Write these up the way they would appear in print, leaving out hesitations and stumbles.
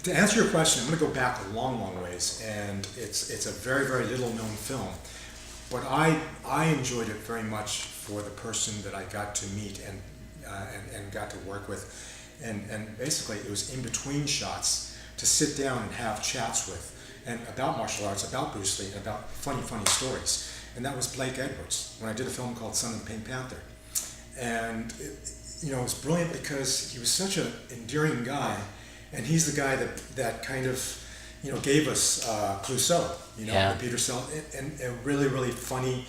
To answer your question, I'm going to go back a long, long ways, and it's a very, very little known film, but I enjoyed it very much for the person that I got to meet and got to work with, and basically it was in between shots to sit down and have chats with, and about martial arts, about Bruce Lee, and about funny, funny stories, and that was Blake Edwards when I did a film called Son of the Pink Panther, and it was brilliant because he was such an endearing guy. And he's the guy that kind of, gave us Clouseau, Yeah. the Peter Sellers, and a really, really funny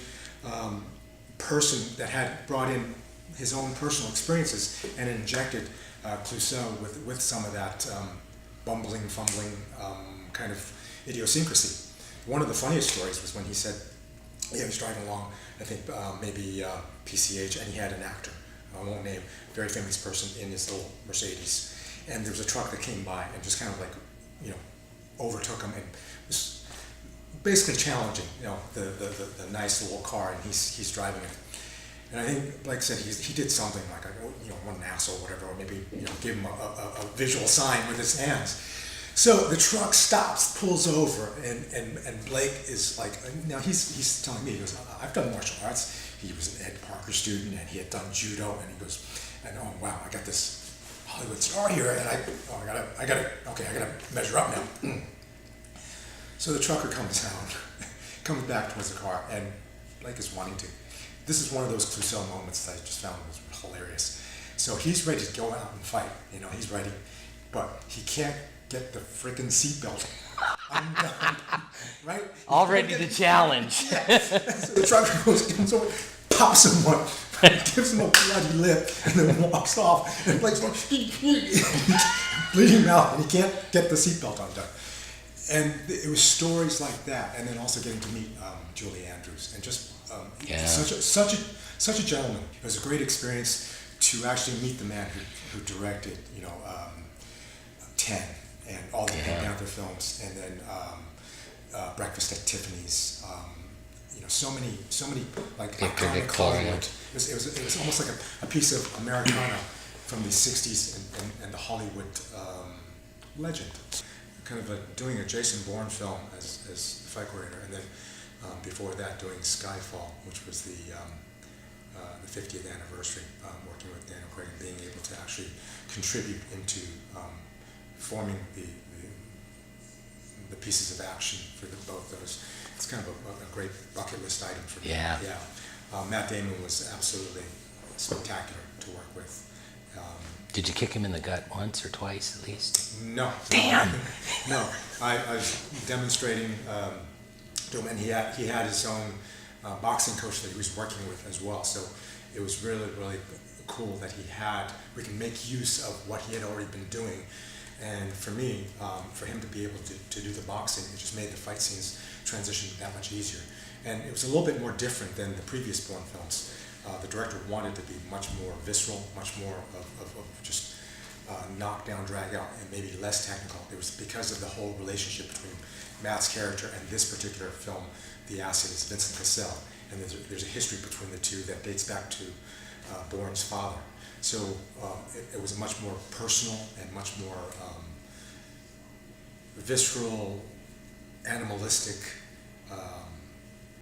person that had brought in his own personal experiences and injected Clouseau with some of that bumbling, fumbling kind of idiosyncrasy. One of the funniest stories was when he said, he was driving along, I think maybe PCH, and he had an actor, I won't name, very famous person in his little Mercedes. And there was a truck that came by and just kind of like, overtook him and was basically challenging, the nice little car, and he's driving it. And I think, like I said, he did something like, what an asshole, or whatever, or maybe, give him a visual sign with his hands. So the truck stops, pulls over, and Blake is like, now he's telling me, he goes, I've done martial arts. He was an Ed Parker student, and he had done judo, and he goes, oh wow, I got this Hollywood star here, and I gotta measure up now. So the trucker comes comes back towards the car, and Blake is wanting to. This is one of those Clouseau moments that I just found was hilarious. So he's ready to go out and fight, he's ready, but he can't get the freaking seatbelt undone, right? All ready to challenge. Yes. So the trucker comes over, pops him one, gives him a bloody lip, and then walks off. And Blake's going, bleeding out, and he can't get the seatbelt undone. And it was stories like that, and then also getting to meet Julie Andrews, and just such a gentleman. It was a great experience to actually meet the man who directed, 10 and all the Pink Panther films, and then Breakfast at Tiffany's. So many like iconic Hollywood. It was almost like a piece of Americana from the '60s and the Hollywood legend. Kind of doing a Jason Bourne film as fight coordinator, and then before that doing Skyfall, which was the 50th anniversary, working with Daniel Craig and being able to actually contribute into forming the pieces of action for both those. It's kind of a great bucket list item for me. Yeah. Matt Damon was absolutely spectacular to work with. Did you kick him in the gut once or twice at least? No. Damn. No. I was demonstrating to him, and he had his own boxing coach that he was working with as well. So it was really, really cool that we can make use of what he had already been doing. And for me, for him to be able to do the boxing, it just made the fight scenes transition that much easier. And it was a little bit more different than the previous Bourne films. The director wanted to be much more visceral, much more of just knock down, drag out, and maybe less technical. It was because of the whole relationship between Matt's character and this particular film, The Acid, is Vincent Cassel. And there's a history between the two that dates back to Bourne's father. So it was much more personal and much more visceral, animalistic